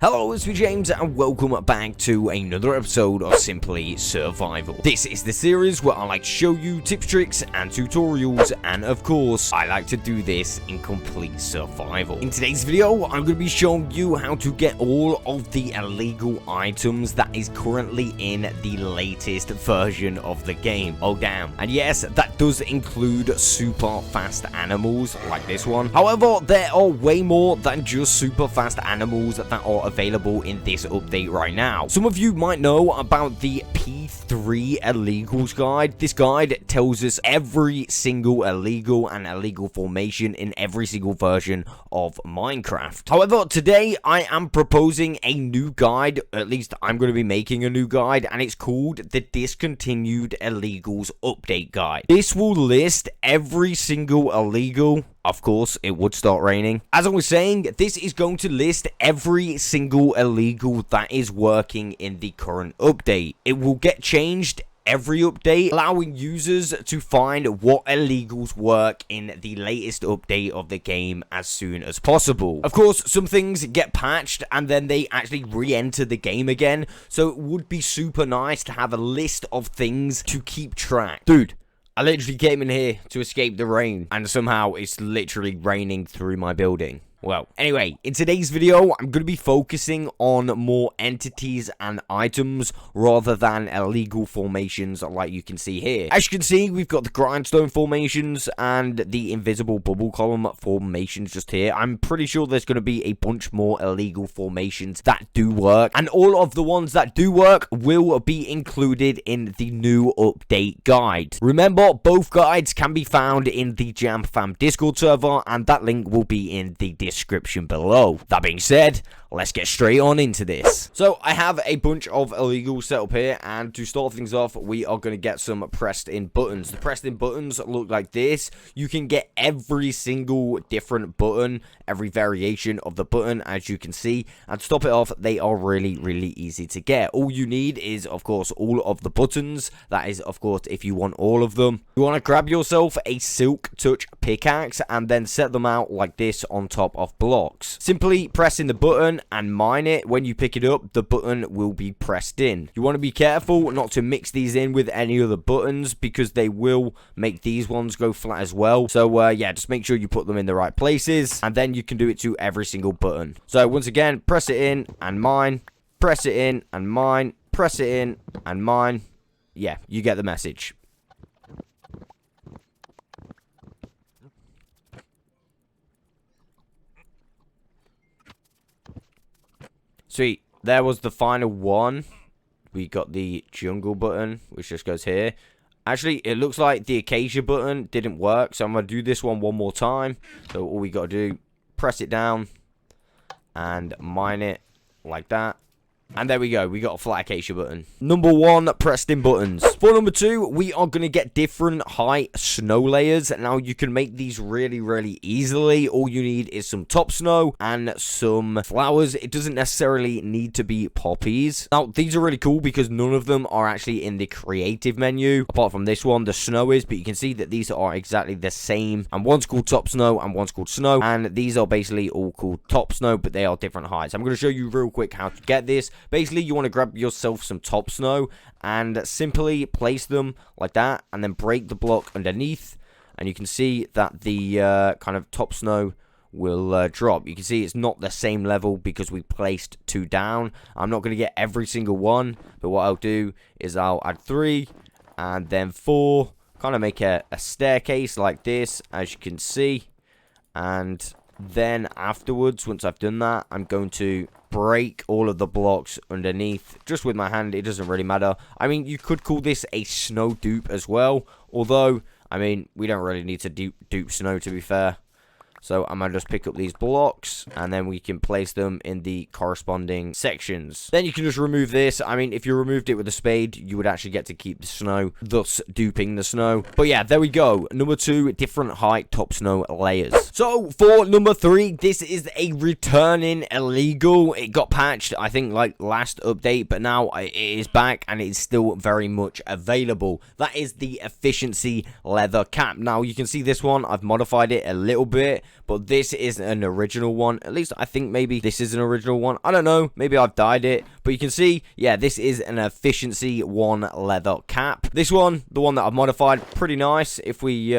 Hello, it's me James and welcome back to another episode of Simply Survival. This is the series where I like to show you tips, tricks and tutorials, and of course I like to do this in complete survival. In today's video I'm going to be showing you how to get all of the illegal items that is currently in the latest version of the game. Oh damn. And yes, that does include super fast animals like this one. However, there are way more than just super fast animals that are available in this update right now. Some of you might know about the P3 illegals guide. This guide tells us every single illegal and illegal formation in every single version of Minecraft. However, today I am proposing a new guide, at least I'm going to be making a new guide, and it's called the Discontinued Illegals Update Guide. This will list every single illegal. Of course, it would start raining. As I was saying, this is going to list every single illegal that is working in the current update. It will get changed every update, allowing users to find what illegals work in the latest update of the game as soon as possible. Of course, some things get patched and then they actually re-enter the game again, so it would be super nice to have a list of things to keep track. Dude, I literally came in here to escape the rain, and somehow it's literally raining through my building. Well, anyway, in today's video, I'm going to be focusing on more entities and items rather than illegal formations like you can see here. As you can see, we've got the grindstone formations and the invisible bubble column formations just here. I'm pretty sure there's going to be a bunch more illegal formations that do work, and all of the ones that do work will be included in the new update guide. Remember, both guides can be found in the Jam Fam Discord server, and that link will be in the description below. That being said, let's get straight on into this. So I have a bunch of illegals set up here, and to start things off, we are going to get some pressed in buttons. The pressed in buttons look like this. You can get every single different button, every variation of the button, as you can see, and to stop it off, they are really easy to get. All you need is, of course, all of the buttons. That is, of course, if you want all of them. You want to grab yourself a silk touch pickaxe and then set them out like this on top of blocks. Simply pressing the button and mine it. When you pick it up, the button will be pressed in. You want to be careful not to mix these in with any other buttons because they will make these ones go flat as well. So yeah, just make sure you put them in the right places, and then you can do it to every single button. So once again, press it in and mine, press it in and mine, press it in and mine. Yeah, you get the message. Sweet, there was the final one. We got the jungle button, which just goes here. Actually, it looks like the acacia button didn't work, so I'm going to do this one more time. So all we got to do, press it down and mine it like that. And there we go, we got a flat acacia button. Number 1, pressed in buttons. For number 2, we are going to get different height snow layers. Now, you can make these really easily. All you need is some top snow and some flowers. It doesn't necessarily need to be poppies. Now, these are really cool because none of them are actually in the creative menu. Apart from this one, the snow is, but you can see that these are exactly the same. And one's called top snow and one's called snow. And these are basically all called top snow, but they are different heights. I'm going to show you real quick how to get this. Basically, you want to grab yourself some top snow and simply place them like that, and then break the block underneath, and you can see that the kind of top snow will drop. You can see it's not the same level because we placed 2 down. I'm not going to get every single one, but what I'll do is I'll add 3 and then 4, kind of make a staircase like this, as you can see. And then afterwards, once I've done that, I'm going to break all of the blocks underneath just with my hand. It doesn't really matter. I mean, you could call this a snow dupe as well, although I mean, we don't really need to dupe snow, to be fair. So I'm going to just pick up these blocks, and then we can place them in the corresponding sections. Then you can just remove this. I mean, if you removed it with a spade, you would actually get to keep the snow, thus duping the snow. But yeah, there we go. Number 2, different height top snow layers. So for number 3, this is a returning illegal. It got patched, I think, like last update, but now it is back, and it is still very much available. That is the efficiency leather cap. Now, you can see this one. I've modified it a little bit. but this is an original one. At least I think maybe this is an original one. I don't know, maybe I've dyed it, but you can see, yeah, this is an efficiency 1 leather cap. This one, the one that I've modified, pretty nice. If we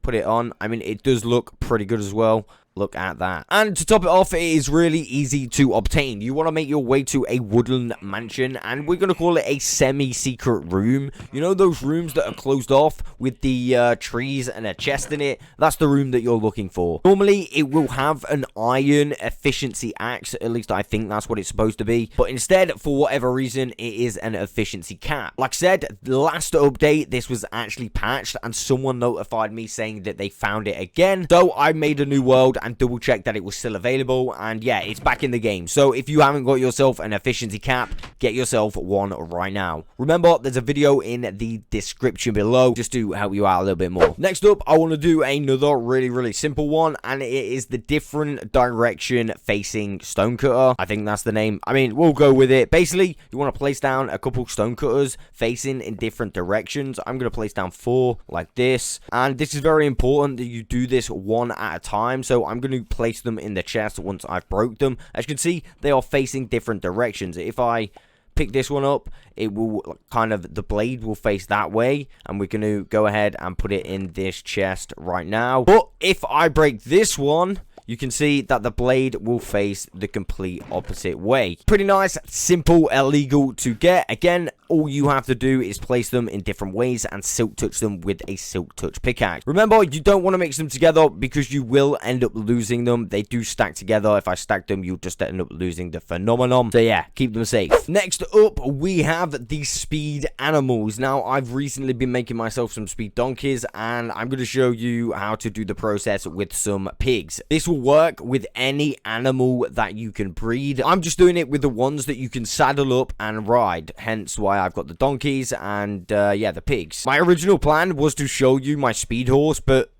put it on, I mean, it does look pretty good as well. Look at that. And to top it off, it is really easy to obtain. You want to make your way to a woodland mansion, and we're going to call it a semi-secret room. You know those rooms that are closed off with the trees and a chest in it? That's the room that you're looking for. Normally, it will have an iron efficiency axe. At least I think that's what it's supposed to be. But instead, for whatever reason, it is an efficiency cap. Like I said, the last update, this was actually patched, and someone notified me saying that they found it again. So I made a new world and double check that it was still available, and yeah, it's back in the game. So if you haven't got yourself an efficiency cap, get yourself one right now. Remember, there's a video in the description below just to help you out a little bit more. Next up, I want to do another really simple one, and it is the different direction facing stone cutter. I think that's the name. I mean, we'll go with it. Basically, you want to place down a couple stone cutters facing in different directions. I'm going to place down 4 like this, and this is very important that you do this one at a time. So I'm going to place them in the chest once I've broke them. As you can see, they are facing different directions. If I pick this one up, it will kind of, the blade will face that way, and we're going to go ahead and put it in this chest right now. But if I break this one, you can see that the blade will face the complete opposite way. Pretty nice, simple, illegal to get. Again, all you have to do is place them in different ways and silk touch them with a silk touch pickaxe. Remember, you don't want to mix them together because you will end up losing them. They do stack together. If I stack them, you'll just end up losing the phenomenon. So yeah, keep them safe. Next up, we have the speed animals. Now, I've recently been making myself some speed donkeys, and I'm going to show you how to do the process with some pigs. This will work with any animal that you can breed. I'm just doing it with the ones that you can saddle up and ride, hence why I've got the donkeys and yeah, the pigs. My original plan was to show you my speed horse, but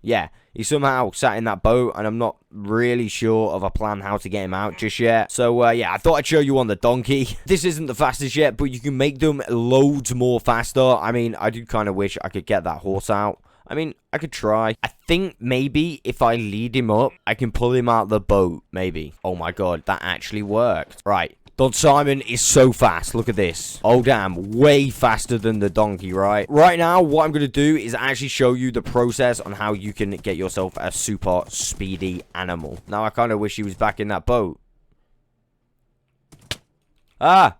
yeah, he somehow sat in that boat, and I'm not really sure of a plan how to get him out just yet. So yeah, I thought I'd show you on the donkey. This isn't the fastest yet, but you can make them loads more faster. I mean, I do kind of wish I could get that horse out. I mean, I could try. I think maybe if I lead him up, I can pull him out the boat, maybe. Oh my god, that actually worked. Right. Don Simon is so fast. Look at this. Oh, damn. Way faster than the donkey, right? Right now, what I'm going to do is actually show you the process on how you can get yourself a super speedy animal. Now, I kind of wish he was back in that boat. Ah!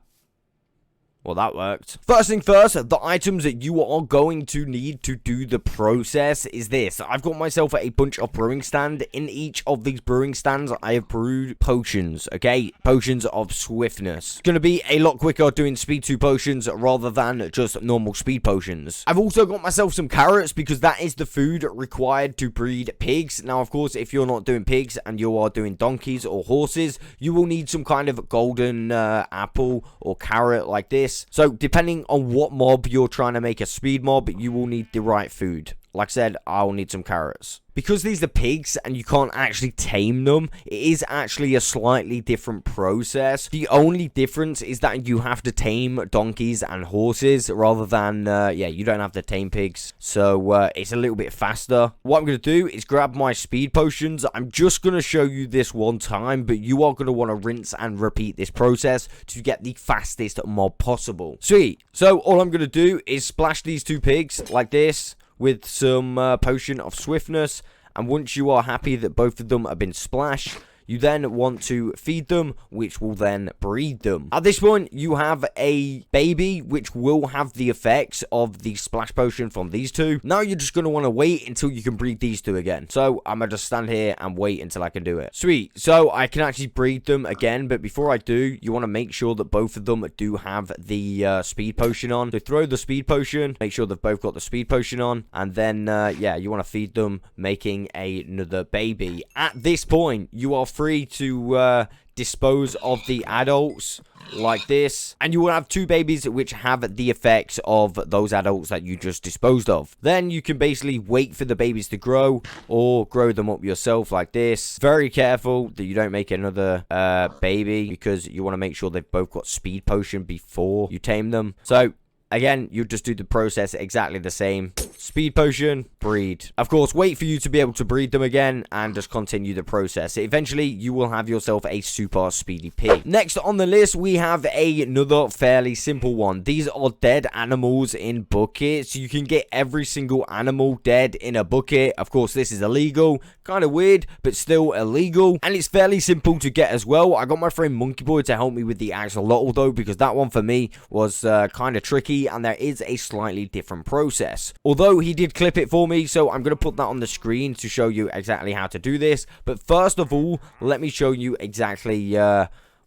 Well, that worked. First thing first, the items that you are going to need to do the process is this. I've got myself a bunch of brewing stand. In each of these brewing stands, I have brewed potions, okay? Potions of swiftness. It's going to be a lot quicker doing speed 2 potions rather than just normal speed potions. I've also got myself some carrots because that is the food required to breed pigs. Now, of course, if you're not doing pigs and you are doing donkeys or horses, you will need some kind of golden apple or carrot like this. So, depending on what mob you're trying to make a speed mob, you will need the right food. Like I said, I'll need some carrots. Because these are pigs and you can't actually tame them, it is actually a slightly different process. The only difference is that you have to tame donkeys and horses rather than, yeah, you don't have to tame pigs. So, it's a little bit faster. What I'm going to do is grab my speed potions. I'm just going to show you this one time, but you are going to want to rinse and repeat this process to get the fastest mob possible. Sweet. So, all I'm going to do is splash these 2 pigs like this with some potion of swiftness, and once you are happy that both of them have been splashed, you then want to feed them, which will then breed them. At this point, you have a baby, which will have the effects of the splash potion from these 2. Now you're just going to want to wait until you can breed these 2 again. So I'm going to just stand here and wait until I can do it. Sweet. So I can actually breed them again, but before I do, you want to make sure that both of them do have the speed potion on. So throw the speed potion, make sure they've both got the speed potion on, and then, yeah, you want to feed them, making another baby. At this point, you are free to dispose of the adults like this, and you will have 2 babies which have the effects of those adults that you just disposed of. Then you can basically wait for the babies to grow or grow them up yourself like this. Very careful that you don't make another baby, because you want to make sure they've both got speed potion before you tame them. So again, you just do the process exactly the same. speed potion, breed. Of course, wait for you to be able to breed them again and just continue the process. Eventually, you will have yourself a super speedy pig. Next on the list, we have another fairly simple one. These are dead animals in buckets. You can get every single animal dead in a bucket. Of course, this is illegal. Kind of weird, but still illegal. And it's fairly simple to get as well. I got my friend Monkey Boy to help me with the axolotl though, because that one for me was kind of tricky, and there is a slightly different process. Although he did clip it for me, so I'm going to put that on the screen to show you exactly how to do this. But first of all, let me show you exactly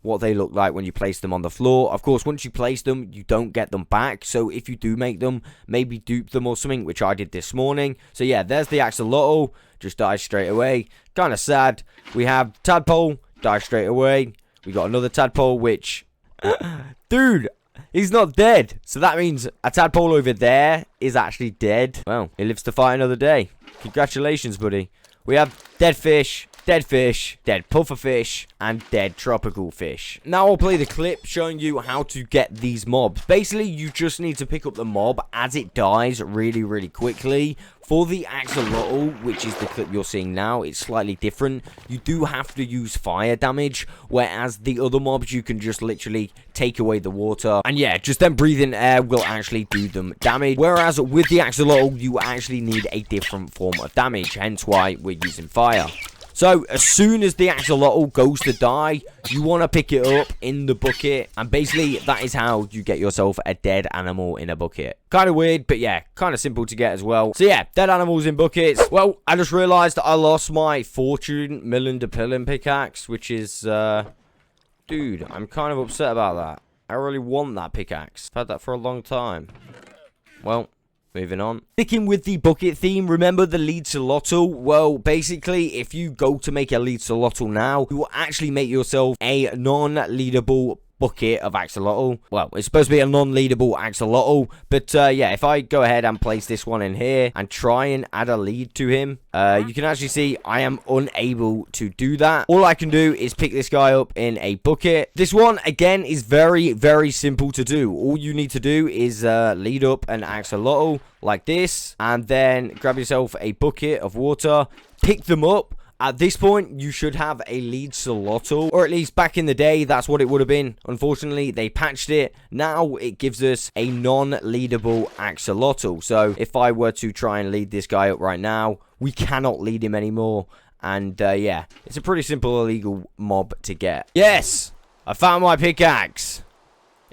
what they look like when you place them on the floor. Of course, once you place them, you don't get them back. So if you do make them, maybe dupe them or something, which I did this morning. So yeah, there's the axolotl. Just dies straight away. Kind of sad. We have tadpole. Die straight away. We got another tadpole, which... Dude, he's not dead. So that means a tadpole over there is actually dead. Well, he lives to fight another day. Congratulations, buddy. We have dead fish, dead pufferfish, and dead tropical fish. Now I'll play the clip showing you how to get these mobs. Basically, you just need to pick up the mob as it dies really quickly. For the axolotl, which is the clip you're seeing now, it's slightly different. You do have to use fire damage, whereas the other mobs, you can just literally take away the water. And yeah, just them breathing air will actually do them damage. Whereas with the axolotl, you actually need a different form of damage, hence why we're using fire. So, as soon as the axolotl goes to die, you want to pick it up in the bucket. And basically, that is how you get yourself a dead animal in a bucket. Kind of weird, but yeah, kind of simple to get as well. So yeah, dead animals in buckets. Well, I just realized I lost my Fortune Million Pilling pickaxe, which is, dude, I'm kind of upset about that. I really want that pickaxe. I've had that for a long time. Well... moving on. Sticking with the bucket theme, remember the lead solotl? Well, basically, if you go to make a lead solotl now, you will actually make yourself a non-leadable bucket of axolotl. Well, it's supposed to be a non-leadable axolotl, but yeah, if I go ahead and place this one in here and try and add a lead to him, you can actually see I am unable to do that. All I can do is pick this guy up in a bucket. This one, again, is very simple to do. All you need to do is lead up an axolotl like this, and then grab yourself a bucket of water, pick them up. At this point, you should have a lead solotl, or at least back in the day, that's what it would have been. Unfortunately, they patched it. Now, it gives us a non-leadable axolotl. So, if I were to try and lead this guy up right now, we cannot lead him anymore. And, yeah, it's a pretty simple illegal mob to get. Yes! I found my pickaxe.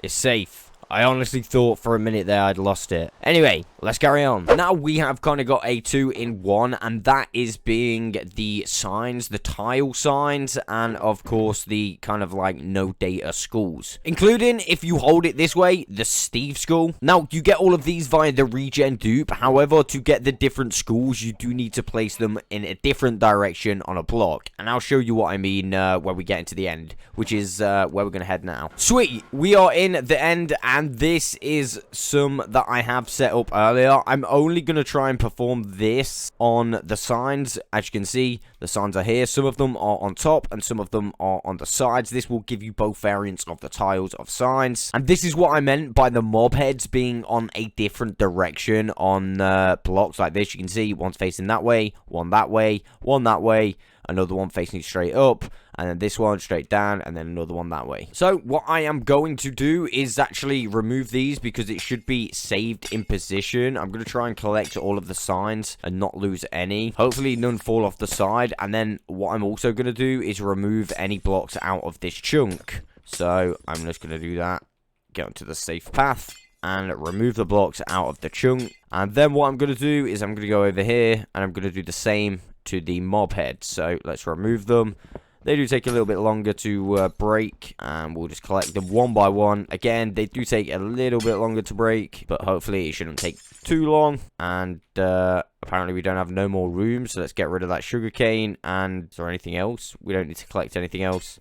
It's safe. I honestly thought for a minute there I'd lost it. Anyway, let's carry on. Now we have kind of got a 2-in-1, and that is being the signs, the tile signs, and of course the kind of like no data schools. Including, if you hold it this way, the Steve school. Now, you get all of these via the regen dupe. However, to get the different schools, you do need to place them in a different direction on a block. And I'll show you what I mean when we get into the end, which is where we're going to head now. Sweet, we are in the end, and this is some that I have set up earlier. I'm only going to try and perform this on the signs. As you can see, the signs are here. Some of them are on top and some of them are on the sides. This will give you both variants of the tiles of signs. And this is what I meant by the mob heads being on a different direction on blocks like this. You can see one's facing that way, one that way, one that way, another one facing straight up, and then this one straight down, and then another one that way. So what I am going to do is actually remove these because it should be saved in position. I'm going to try and collect all of the signs and not lose any. Hopefully none fall off the side. And then what I'm also going to do is remove any blocks out of this chunk. So I'm just going to do that. Get onto the safe path and remove the blocks out of the chunk. And then what I'm going to do is I'm going to go over here and I'm going to do the same to the mob heads. So let's remove them. They do take a little bit longer to break, and we'll just collect them one by one. Again, they do take a little bit longer to break, but hopefully it shouldn't take too long. And apparently we don't have no more room, so let's get rid of that sugarcane. And is there anything else? We don't need to collect anything else.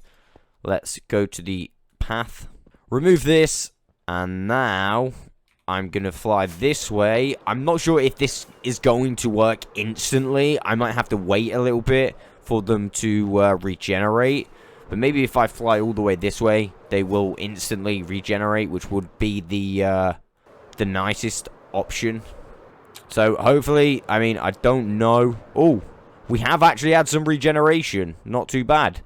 Let's go to the path, remove this, and now I'm going to fly this way. I'm not sure if this is going to work instantly. I might have to wait a little bit for them to regenerate. But maybe if I fly all the way this way, they will instantly regenerate, which would be the nicest option. So hopefully, I mean, I don't know. Oh, we have actually had some regeneration. Not too bad.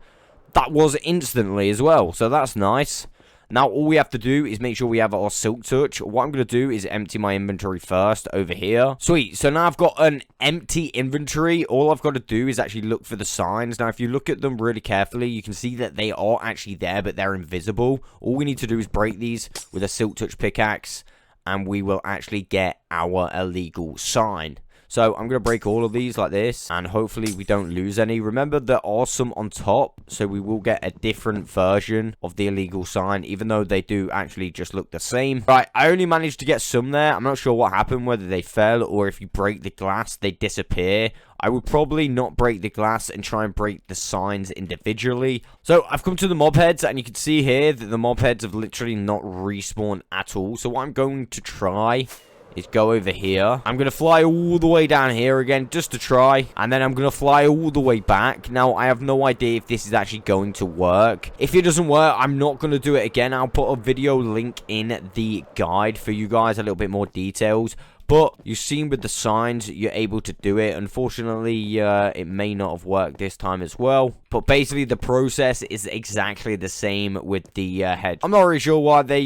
That was instantly as well, so that's nice. Now, all we have to do is make sure we have our Silk Touch. What I'm going to do is empty my inventory first over here. Sweet. So now I've got an empty inventory. All I've got to do is actually look for the signs. Now, if you look at them really carefully, you can see that they are actually there, but they're invisible. All we need to do is break these with a Silk Touch pickaxe, and we will actually get our illegal sign. So I'm going to break all of these like this, and hopefully we don't lose any. Remember, there are some on top, so we will get a different version of the illegal sign, even though they do actually just look the same. Right, I only managed to get some there. I'm not sure what happened, whether they fell or if you break the glass, they disappear. I would probably not break the glass and try and break the signs individually. So I've come to the mob heads, and you can see here that the mob heads have literally not respawned at all. So what I'm going to try is go over here. I'm going to fly all the way down here again just to try. And then I'm going to fly all the way back. Now, I have no idea if this is actually going to work. If it doesn't work, I'm not going to do it again. I'll put a video link in the guide for you guys, a little bit more details. But you've seen with the signs, you're able to do it. Unfortunately, it may not have worked this time as well. But basically, the process is exactly the same with the head. I'm not really sure why they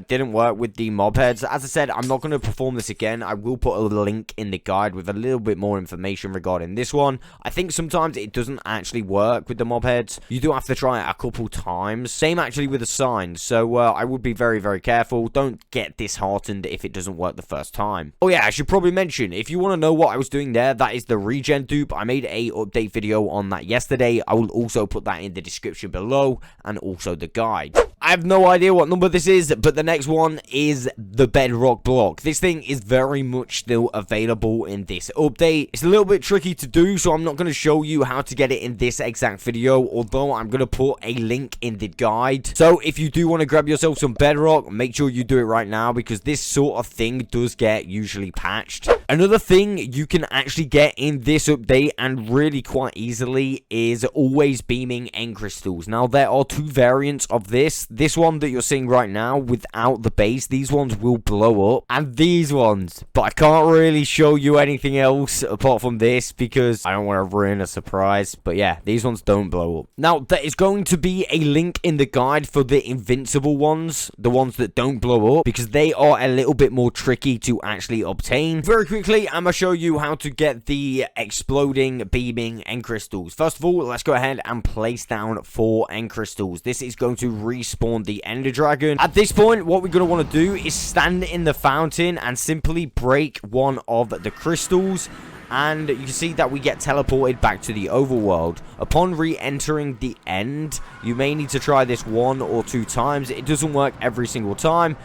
didn't work with the mob heads. As I said, I'm not going to perform this again. I will put a link in the guide with a little bit more information regarding this one. I think sometimes it doesn't actually work with the mob heads. You do have to try it a couple times. Same actually with the signs. So I would be very, very careful. Don't get disheartened if it doesn't work the first time. Oh yeah, I should probably mention, if you want to know what I was doing there, that is the regen dupe. I made a update video on that yesterday. I will also put that in the description below, and also the guide. I have no idea what number this is, but the next one is the Bedrock block. This thing is very much still available in this update. It's a little bit tricky to do, so I'm not going to show you how to get it in this exact video, although I'm going to put a link in the guide. So if you do want to grab yourself some Bedrock, make sure you do it right now, because this sort of thing does get usually patched. Another thing you can actually get in this update, and really quite easily, is always beaming end crystals. Now, there are two variants of this. This one that you're seeing right now without the base, these ones will blow up, and these ones, but I can't really show you anything else apart from this because I don't want to ruin a surprise. But yeah, these ones don't blow up. Now, there is going to be a link in the guide for the invincible ones, the ones that don't blow up, because they are a little bit more tricky to actually obtain. Very quickly, I'm gonna show you how to get the exploding beaming end crystals. First of all, let's go ahead and place down 4 end crystals. This is going to respawn the ender dragon. At this point, what we're going to want to do is stand in the fountain and simply break one of the crystals, and you can see that we get teleported back to the overworld. Upon re-entering the end, you may need to try this 1 or 2 times. It doesn't work every single time.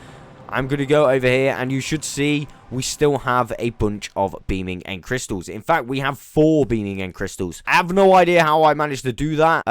I'm going to go over here, and you should see we still have a bunch of beaming end crystals. In fact, we have 4 beaming end crystals. I have no idea how I managed to do that.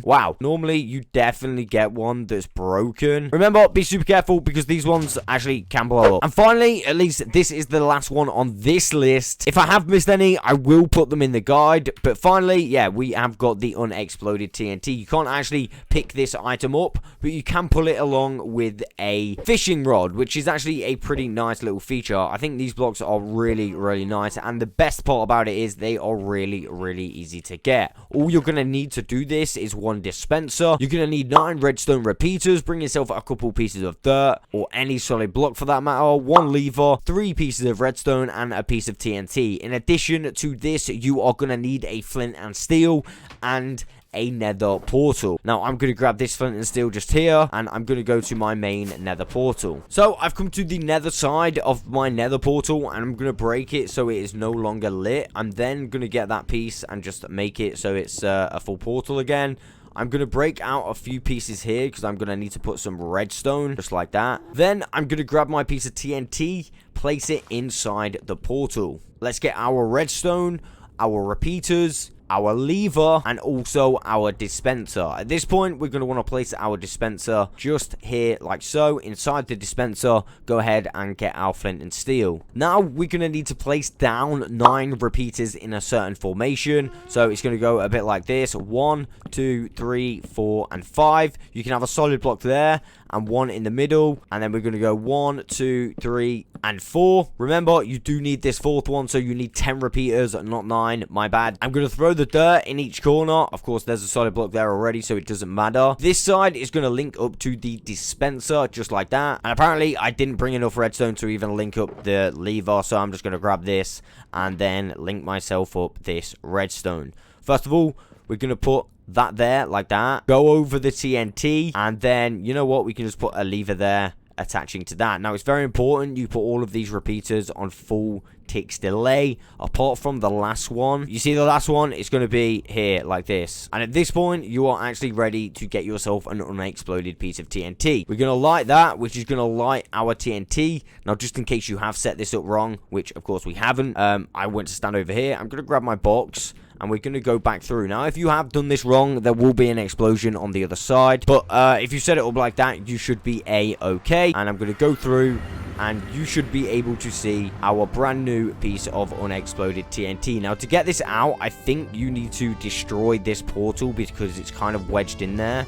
Wow. Normally, you definitely get one that's broken. Remember, be super careful because these ones actually can blow up. And finally, at least this is the last one on this list. If I have missed any, I will put them in the guide. But finally, yeah, we have got the unexploded TNT. You can't actually pick this item up, but you can pull it along with a fishing rod, which is actually a pretty nice little feature. I think these blocks are really, really nice, and the best part about it is they are really, really easy to get. All you're going to need to do this is 1 dispenser. You're going to need 9 redstone repeaters. Bring yourself a couple pieces of dirt, or any solid block for that matter, 1 lever, 3 pieces of redstone, and a piece of TNT. In addition to this, you are going to need a flint and steel, and a nether portal. Now, I'm going to grab this flint and steel just here, and I'm going to go to my main nether portal. So, I've come to the nether side of my nether portal, and I'm going to break it so it is no longer lit. I'm then going to get that piece and just make it so it's a full portal again. I'm going to break out a few pieces here because I'm going to need to put some redstone, just like that. Then, I'm going to grab my piece of TNT, place it inside the portal. Let's get our redstone, our repeaters, our lever, and also our dispenser. At this point, we're going to want to place our dispenser just here, like so. Inside the dispenser, go ahead and get our flint and steel. Now, we're going to need to place down 9 repeaters in a certain formation. So, it's going to go a bit like this. 1, 2, 3, 4, and 5. You can have a solid block there, and 1 in the middle, and then we're going to go 1, 2, 3, and 4. Remember, you do need this 4th one, so you need 10 repeaters, not 9. My bad. I'm going to throw the dirt in each corner. Of course, there's a solid block there already, so it doesn't matter. This side is going to link up to the dispenser, just like that. And apparently, I didn't bring enough redstone to even link up the lever, so I'm just going to grab this and then link myself up this redstone. First of all, we're going to put that there, like that. Go over the TNT, and then, you know what, we can just put a lever there attaching to that. Now, it's very important you put all of these repeaters on full ticks delay, apart from the last one. You see the last one? It's going to be here, like this. And at this point, you are actually ready to get yourself an unexploded piece of TNT. We're going to light that, which is going to light our TNT. Now, just in case you have set this up wrong, which, of course, we haven't, I went to stand over here. I'm going to grab my box, and we're going to go back through. Now, if you have done this wrong, there will be an explosion on the other side. But if you set it up like that, you should be A-okay. And I'm going to go through, and you should be able to see our brand new piece of unexploded TNT. Now, to get this out, I think you need to destroy this portal because it's kind of wedged in there.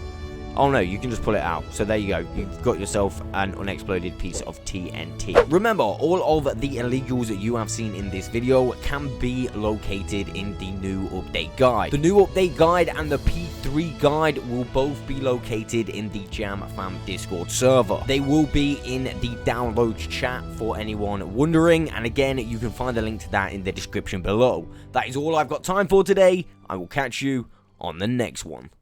Oh no, you can just pull it out. So there you go. You've got yourself an unexploded piece of TNT. Remember, all of the illegals that you have seen in this video can be located in the new update guide. The new update guide and the P3 guide will both be located in the Jam Fam Discord server. They will be in the downloads chat for anyone wondering. And again, you can find the link to that in the description below. That is all I've got time for today. I will catch you on the next one.